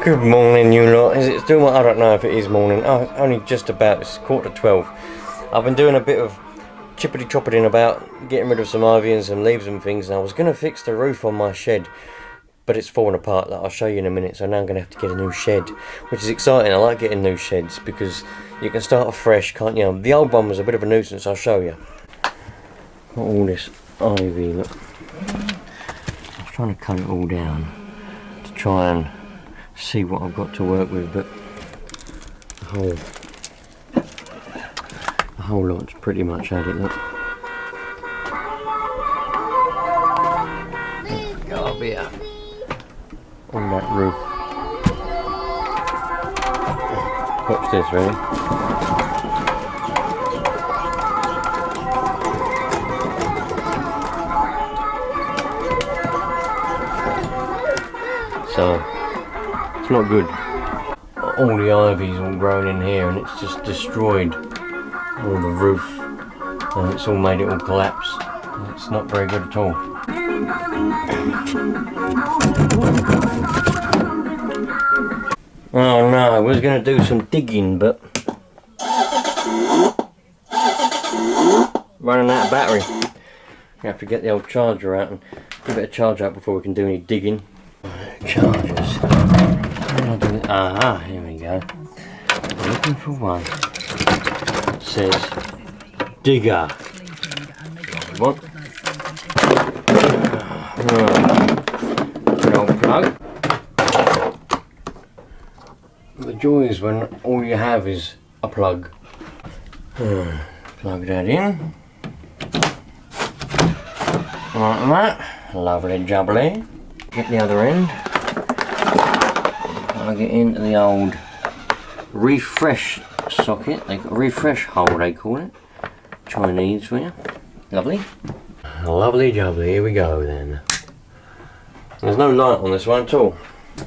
Good morning, you lot. Is it still? I don't know if it is morning. Oh, only just about. It's 11:15. I've been doing a bit of chippity-choppeting about getting rid of some ivy and some leaves and things, and I was going to fix the roof on my shed, but it's fallen apart. I'll show you in a minute. So now I'm going to have to get a new shed, which is exciting. I like getting new sheds because you can start afresh, can't you? The old one was a bit of a nuisance. I'll show you. Got all this ivy. Look, I was trying to cut it all down to try and see what I've got to work with, but the whole lot's pretty much had it. Look. Go up here on that roof. Watch this, ready? So it's not good. All the ivy's all grown in here and it's just destroyed all the roof and it's all made it all collapse. It's not very good at all. Oh no, I was going to do some digging, but running out of battery. We have to get the old charger out and give it a charge out before we can do any digging. Chargers. Aha, here we go. I'm looking for one. It says digger. What? Good old plug. The joy is when all you have is a plug. Plug that in. Like that. Lovely jubbly. Get the other end. Plug it into the old refresh socket, refresh hole they call it. Chinese for you. Lovely. Lovely jubbly, here we go then. There's no light on this one at all. You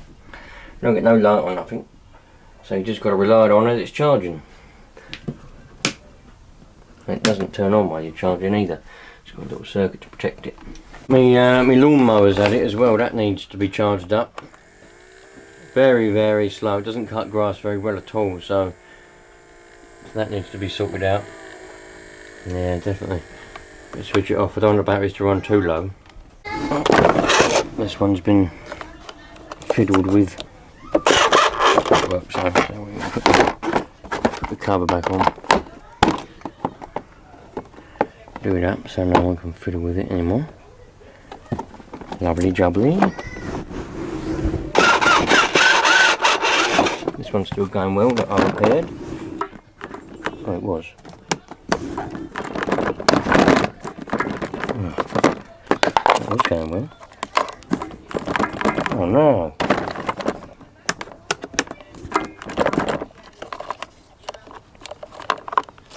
don't get no light on nothing. So you just got to rely on it, it's charging. It doesn't turn on while you're charging either. It's got a little circuit to protect it. My lawnmower's had it as well, that needs to be charged up. Very, very slow, it doesn't cut grass very well at all, so that needs to be sorted out. Yeah, definitely. Let's switch it off, I don't want the batteries to run too low. This one's been fiddled with. Works so we can put the cover back on. Do it up so no one can fiddle with it anymore. Lovely jubbly. This one's still going well that I repaired. Oh, it was. That was going well. Oh no.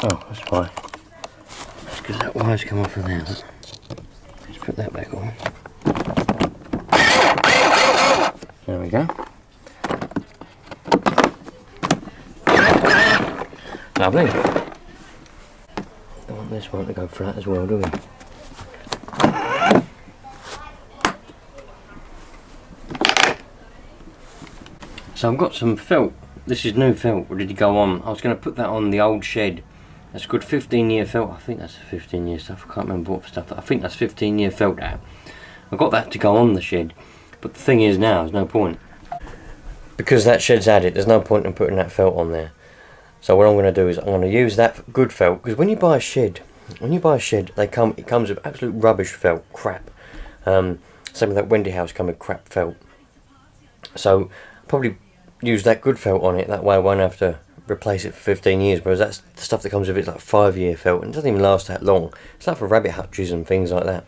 Oh, that's why. That's because that wire's come off of there. Let's put that back on. There we go. Lovely. Don't want this one to go flat as well, do we? So I've got some felt. This is new felt ready to go on. I was going to put that on the old shed. That's a good 15-year felt. I think that's 15-year stuff. I can't remember what stuff. I think that's 15-year felt out. I got that to go on the shed. But the thing is now, there's no point. Because that shed's added, there's no point in putting that felt on there. So what I'm going to do is I'm going to use that good felt. Because when you buy a shed, it comes with absolute rubbish felt, crap. Same with that Wendy house come with crap felt. So probably use that good felt on it. That way I won't have to replace it for 15 years. Whereas that's the stuff that comes with it's like 5-year felt and it doesn't even last that long. It's like for rabbit hutches and things like that.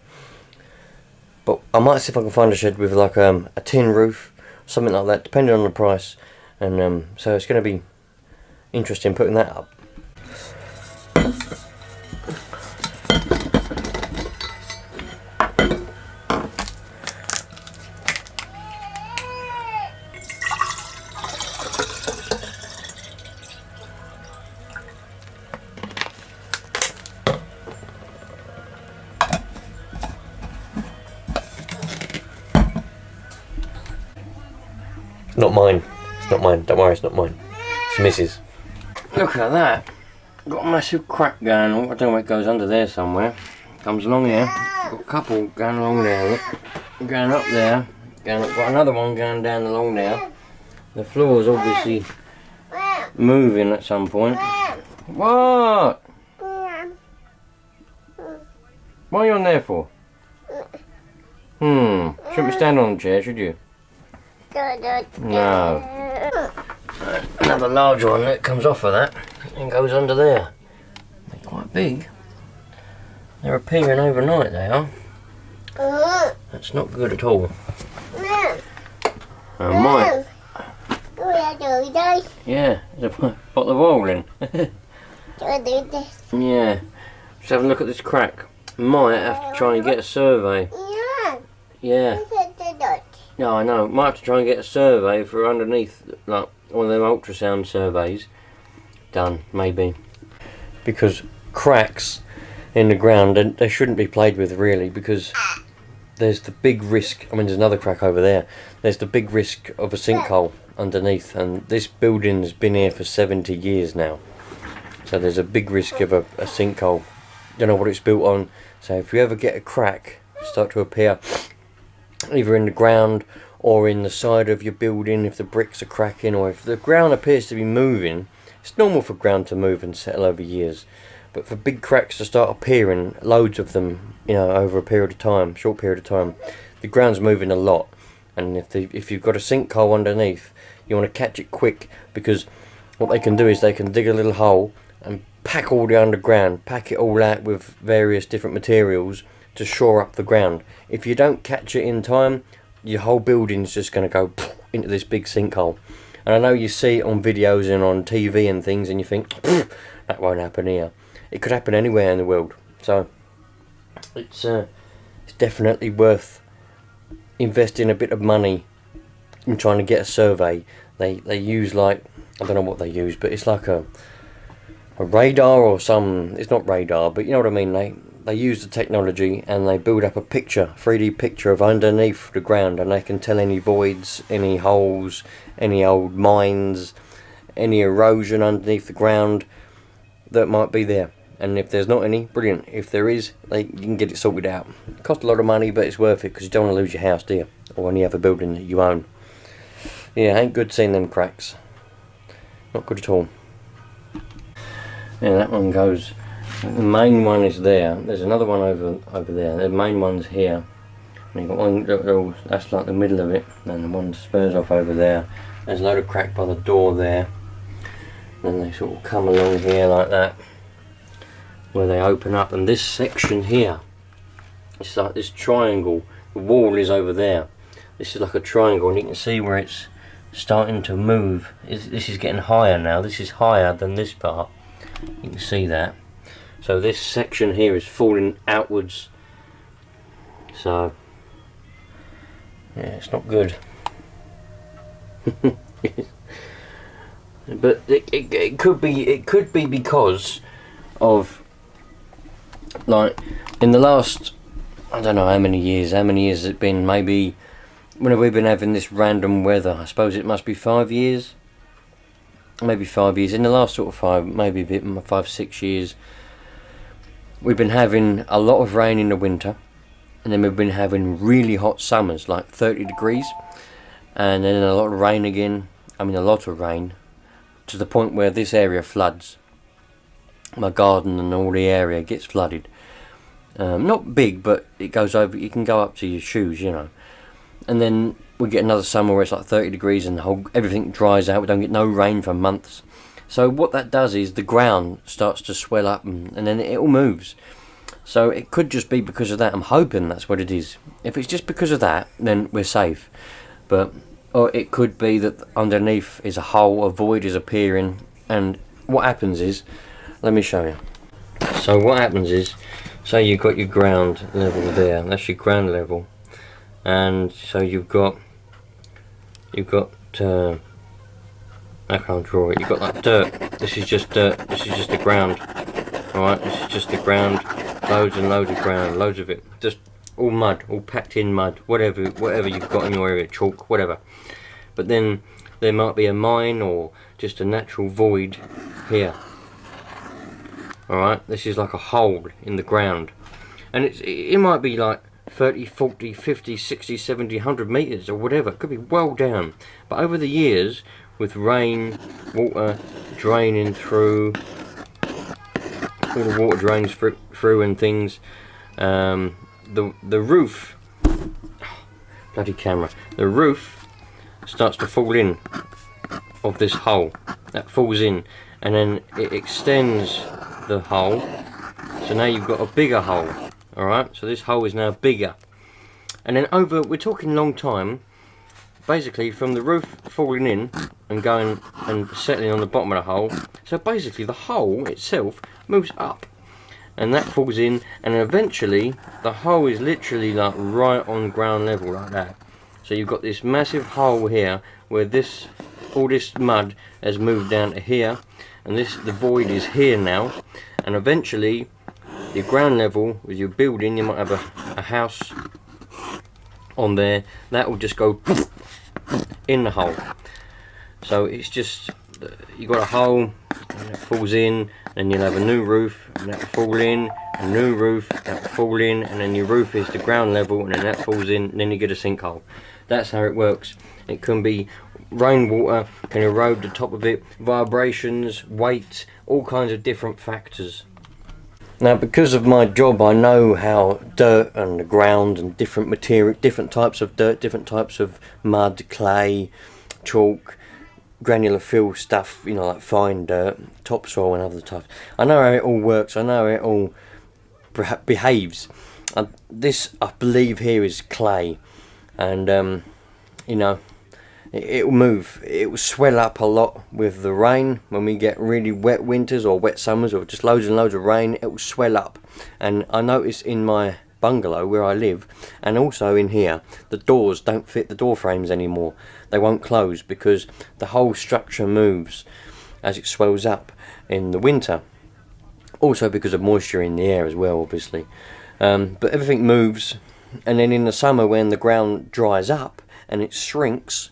But I might see if I can find a shed with like a tin roof, something like that, depending on the price. And so it's going to be interesting putting that up. Not mine. It's not mine, don't worry, it's not mine. It's Mrs. Look at that. Got a massive crack going on. I don't know where it goes under there somewhere. Comes along here. Got a couple going along there, look. Going up there. Got another one going down along there. The floor is obviously moving at some point. What? What are you on there for? Shouldn't be standing on the chair, should you? No. Another large one that comes off of that and goes under there. They're quite big. They're appearing overnight, they are. That's not good at all. I might. Yeah, there's a bottle of oil in. Yeah. Just have a look at this crack. Might have to try and get a survey. Yeah. No, I know. Might have to try and get a survey for underneath, like one of them ultrasound surveys done, maybe. Because cracks in the ground, they shouldn't be played with really, because there's the big risk. I mean, there's another crack over there. There's the big risk of a sinkhole underneath, and this building's been here for 70 years now. So there's a big risk of a sinkhole. Don't know what it's built on. So if you ever get a crack start to appear, either in the ground or in the side of your building, if the bricks are cracking, or if the ground appears to be moving, it's normal for ground to move and settle over years. But for big cracks to start appearing, loads of them, you know, over a period of time, short period of time, the ground's moving a lot. And if you've got a sinkhole underneath, you want to catch it quick, because what they can do is they can dig a little hole and pack all the underground, pack it all out with various different materials to shore up the ground. If you don't catch it in time, your whole building's just going to go into this big sinkhole. And I know you see it on videos and on TV and things, and you think, that won't happen here. It could happen anywhere in the world. So it's definitely worth investing a bit of money in trying to get a survey. They use, like, I don't know what they use, but it's like a radar or some, it's not radar, but you know what I mean. They use the technology and they build up a picture, 3D picture of underneath the ground, and they can tell any voids, any holes, any old mines, any erosion underneath the ground that might be there. And if there's not any, brilliant. If there is, you can get it sorted out. It costs a lot of money, but it's worth it, because you don't want to lose your house, do you? Or any other building that you own. Yeah, ain't good seeing them cracks. Not good at all. Yeah, that one goes. The main one is there. There's another one over there. The main one's here. And you've got one, that's like the middle of it. And the one spurs off over there. There's a load of crack by the door there. And they sort of come along here like that, where they open up. And this section here, it's like this triangle. The wall is over there. This is like a triangle, and you can see where it's starting to move. This is getting higher now. This is higher than this part. You can see that. So this section here is falling outwards. So yeah, it's not good. But it could be because of, like, in the last, I don't know how many years has it been, maybe, when have we been having this random weather? I suppose it must be 5 years. Maybe 5 years. In the last sort of 5, maybe a bit, 5-6 years, we've been having a lot of rain in the winter, and then we've been having really hot summers, like 30 degrees, and then a lot of rain again. I mean, a lot of rain, to the point where this area floods. My garden and all the area gets flooded. Not big, but it goes over. You can go up to your shoes, you know. And then we get another summer where it's like 30 degrees and everything dries out. We don't get no rain for months. So what that does is the ground starts to swell up, and then it all moves. So it could just be because of that. I'm hoping that's what it is. If it's just because of that, then we're safe. Or it could be that underneath is a hole, a void is appearing, and what happens is, let me show you. So what happens is, say you've got your ground level there, that's your ground level, and so you've got I can't draw it. You've got like dirt. This is just dirt. This is just the ground. Alright, this is just the ground. Loads and loads of ground. Loads of it. Just all mud. All packed in mud. Whatever you've got in your area. Chalk. Whatever. But then there might be a mine or just a natural void here. Alright, this is like a hole in the ground, and it might be like 30, 40, 50, 60, 70, 100 meters or whatever. It could be well down, but over the years, with rain, water draining through, all the water drains through and things, the roof, bloody camera, the roof starts to fall in of this hole. That falls in, and then it extends the hole, so now you've got a bigger hole. Alright, so this hole is now bigger, and then we're talking long time, basically from the roof falling in and going and settling on the bottom of the hole. So basically the hole itself moves up, and that falls in, and eventually the hole is literally like right on ground level like that. So you've got this massive hole here where all this mud has moved down to here, and the void is here now, and eventually your ground level with your building, you might have a house on there, that will just go in the hole. So it's just, you got a hole and it falls in, and you'll have a new roof and that will fall in, a new roof that will fall in, and then your roof is the ground level, and then that falls in, and then you get a sinkhole. That's how it works. It can be rainwater, can erode the top of it, vibrations, weight, all kinds of different factors. Now, because of my job, I know how dirt and the ground and different material, different types of dirt, different types of mud, clay, chalk, granular fill stuff, you know, like fine dirt, topsoil and other types. I know how it all works. I know how it all behaves. This, I believe, here is clay, and you know, it will move. It will swell up a lot with the rain. When we get really wet winters or wet summers or just loads and loads of rain, it will swell up. And I notice in my bungalow where I live, and also in here, the doors don't fit the door frames anymore. They won't close because the whole structure moves as it swells up in the winter. Also because of moisture in the air as well, obviously. But everything moves, and then in the summer when the ground dries up and it shrinks,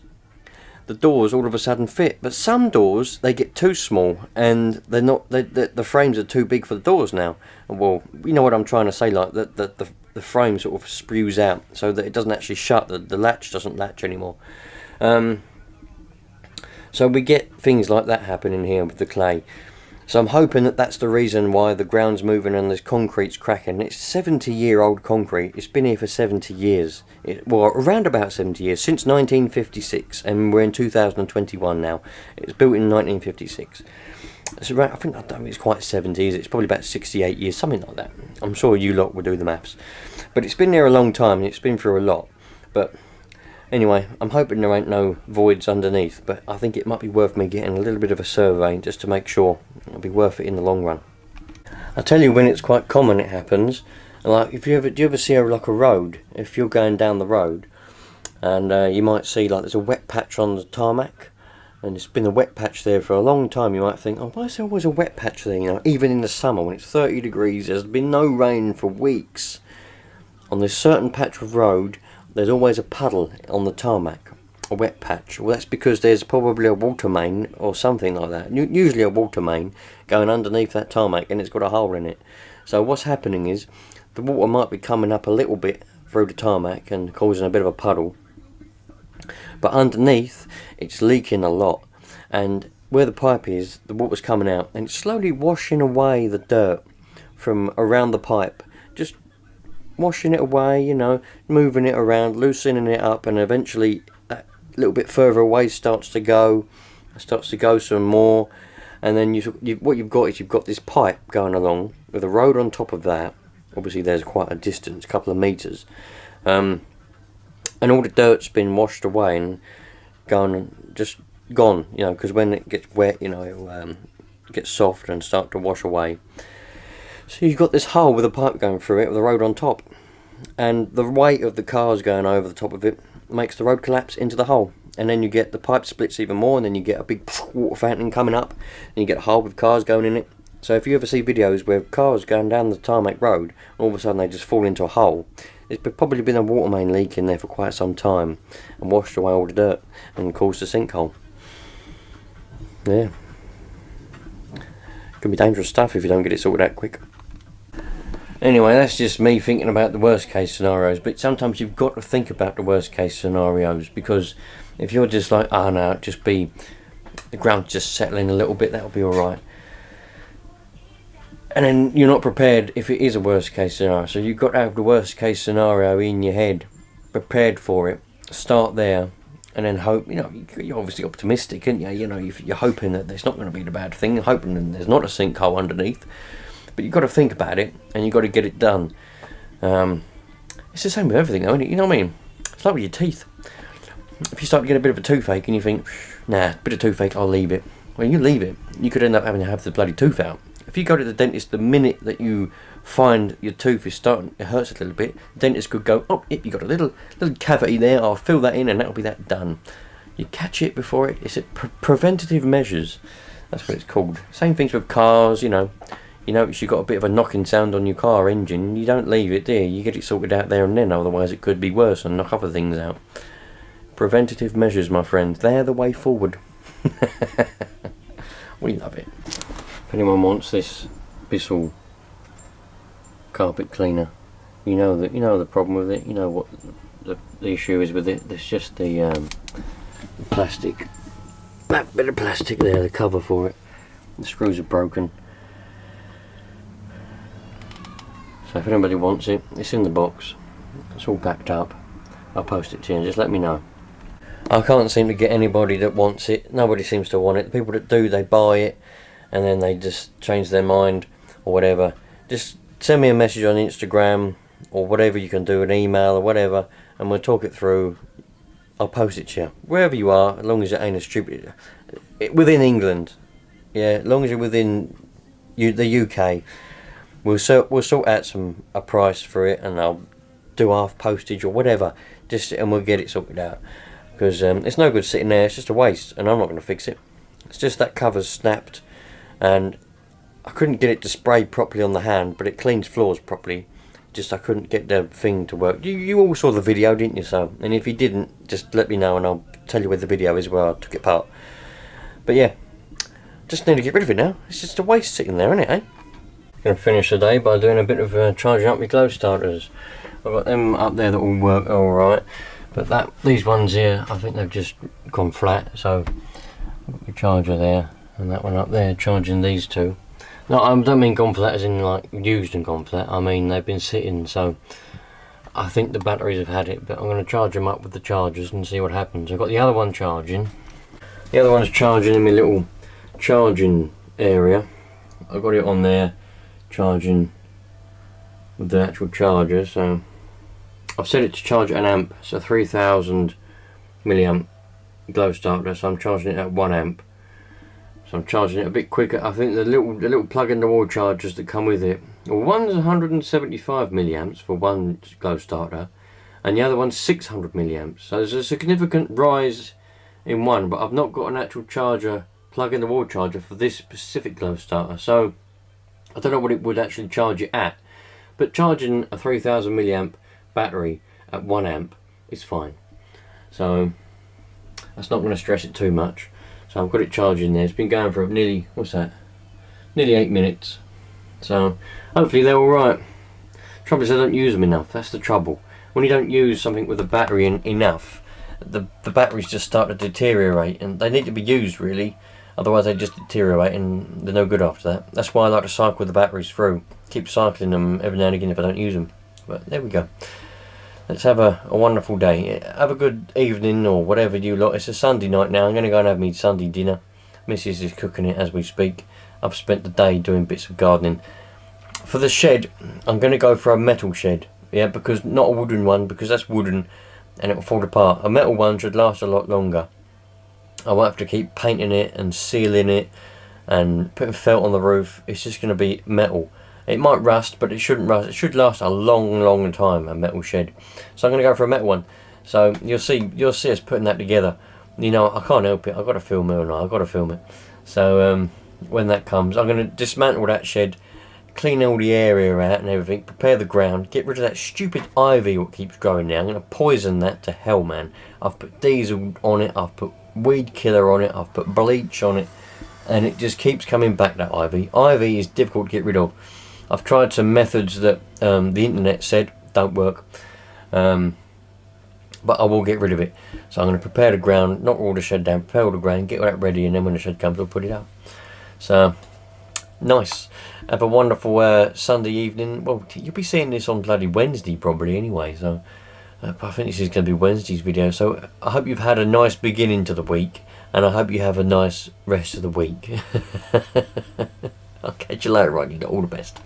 the doors all of a sudden fit. But some doors, they get too small, and they're not. The frames are too big for the doors now. Well, you know what I'm trying to say, like the frame sort of spews out so that it doesn't actually shut. The latch doesn't latch anymore. So we get things like that happening here with the clay. So I'm hoping that that's the reason why the ground's moving and this concrete's cracking. It's 70-year-old concrete. It's been here for 70 years. Well, around about 70 years, since 1956, and we're in 2021 now. It was built in 1956. It's around, I don't think it's quite 70s. It's probably about 68 years, something like that. I'm sure you lot will do the maths. But it's been there a long time, and it's been through a lot. But anyway, I'm hoping there ain't no voids underneath, but I think it might be worth me getting a little bit of a survey just to make sure. It'll be worth it in the long run. I'll tell you when it's quite common it happens. Like, do you ever see like a road? If you're going down the road, and you might see like there's a wet patch on the tarmac, and it's been a wet patch there for a long time. You might think, oh, why is there always a wet patch there? You know, even in the summer when it's 30 degrees, there's been no rain for weeks. On this certain patch of road, there's always a puddle on the tarmac, a wet patch. Well, that's because there's probably a water main or something like that. Usually a water main going underneath that tarmac, and it's got a hole in it. So what's happening is the water might be coming up a little bit through the tarmac and causing a bit of a puddle, but underneath it's leaking a lot, and where the pipe is, the water's coming out, and it's slowly washing away the dirt from around the pipe, just washing it away, you know, moving it around, loosening it up, and eventually that little bit further away starts to go some more, and then what you've got is you've got this pipe going along with a road on top of that. Obviously there's quite a distance, a couple of meters, and all the dirt's been washed away and gone, you know, because when it gets wet, you know, it'll get soft and start to wash away. So you've got this hole with a pipe going through it with a road on top, and the weight of the cars going over the top of it makes the road collapse into the hole, and then you get the pipe splits even more, and then you get a big water fountain coming up, and you get a hole with cars going in it. So if you ever see videos where cars going down the tarmac road, all of a sudden they just fall into a hole, there's probably been a water main leak in there for quite some time and washed away all the dirt and caused a sinkhole. yeah, could be dangerous stuff if you don't get it sorted out quick. Anyway, that's just me thinking about the worst case scenarios, but sometimes you've got to think about the worst case scenarios, because if you're just like, oh no, just be, the ground's just settling a little bit, that'll be alright. And then you're not prepared if it is a worst case scenario. So you've got to have the worst case scenario in your head, prepared for it, start there, and then hope, you're obviously optimistic, aren't you? You're hoping that there's not going to be the bad thing, hoping that there's not a sinkhole underneath. But you've got to think about it, and you've got to get it done. It's the same with everything, though, isn't it? You know what I mean? It's like with your teeth. If you start to get a bit of a toothache and you think, nah, bit of toothache, I'll leave it. When you leave it, you could end up having to have the bloody tooth out. If you go to the dentist the minute that you find your tooth is starting, it hurts a little bit, the dentist could go, oh, you got a little cavity there, I'll fill that in and that'll be that done. You catch it before it, it's preventative measures. That's what it's called. Same things with cars, you notice you've got a bit of a knocking sound on your car engine, you don't leave it there, you get it sorted out there and then, otherwise it could be worse and knock other things out. Preventative measures, my friend, they're the way forward. We love it. If anyone wants this Bissell carpet cleaner, you know the problem with it, you know what the issue is with it. There's just the plastic, that bit of plastic there, the cover for it. The screws are broken. So if anybody wants it, it's in the box. It's all packed up. I'll post it to you and just let me know. I can't seem to get anybody that wants it. Nobody seems to want it. The people that do, they buy it and then they just change their mind or whatever. Just send me a message on Instagram or whatever you can do, an email or whatever, and we'll talk it through. I'll post it to you wherever you are, as long as it ain't a stupid. Within England, yeah, as long as you're within the UK, we'll sort out a price for it, and I'll do half postage or whatever, and we'll get it sorted out. Because it's no good sitting there, it's just a waste, and I'm not going to fix it. It's just that cover's snapped, and I couldn't get it to spray properly on the hand, but it cleans floors properly. Just I couldn't get the thing to work. You all saw the video, didn't you? So, and if you didn't, just let me know and I'll tell you where the video is where I took it apart. But yeah, just need to get rid of it now. It's just a waste sitting there, isn't it, eh? Going to finish the day by doing a bit of charging up my glow starters. I've got them up there that will work alright. But these ones here, I think they've just gone flat, so I've got the charger there, and that one up there, charging these two. No, I don't mean gone flat as in like used and gone flat, I mean they've been sitting, so I think the batteries have had it, but I'm going to charge them up with the chargers and see what happens. I've got the other one charging. The other one's charging in my little charging area. I've got it on there, charging with the actual charger, so I've set it to charge at an amp, so 3000 milliamp glow starter, so I'm charging it at 1 amp. So I'm charging it a bit quicker. I think the little plug in the wall chargers that come with it, well, one's 175 milliamps for one glow starter, and the other one's 600 milliamps. So there's a significant rise in one, but I've not got an actual charger, plug in the wall charger for this specific glow starter. So I don't know what it would actually charge it at, but charging a 3000 milliamp battery at 1 amp is fine, so that's not going to stress it too much. So I've got it charging there. It's been going for nearly 8 minutes, so hopefully they're alright. Trouble is I don't use them enough, that's the trouble. When you don't use something with a battery enough, the batteries just start to deteriorate, and they need to be used really, otherwise they just deteriorate and they're no good after that. That's why I like to cycle the batteries through, keep cycling them every now and again if I don't use them. But there we go. Let's have a wonderful day. Have a good evening or whatever you lot. It's a Sunday night now. I'm going to go and have me Sunday dinner. Mrs is cooking it as we speak. I've spent the day doing bits of gardening. For the shed, I'm going to go for a metal shed. Yeah, because not a wooden one, because that's wooden and it will fall apart. A metal one should last a lot longer. I won't have to keep painting it and sealing it and putting felt on the roof. It's just going to be metal. It might rust, but it shouldn't rust. It should last a long time, a metal shed. So I'm going to go for a metal one. So you'll see us putting that together. You know, I can't help it. I've got to film it, and I've got to film it. So when that comes, I'm going to dismantle that shed, clean all the area out and everything, prepare the ground, get rid of that stupid ivy what keeps growing there. I'm going to poison that to hell, man. I've put diesel on it. I've put weed killer on it. I've put bleach on it. and it just keeps coming back, that ivy. Ivy is difficult to get rid of. I've tried some methods that the internet said don't work, but I will get rid of it. So I'm going to prepare the ground, knock all the shed down, prepare all the ground, get all that ready, and then when the shed comes, I'll put it up. So, nice. Have a wonderful Sunday evening. Well, you'll be seeing this on bloody Wednesday probably anyway, so I think this is going to be Wednesday's video. So I hope you've had a nice beginning to the week, and I hope you have a nice rest of the week. I'll catch you later, right? You got all the best.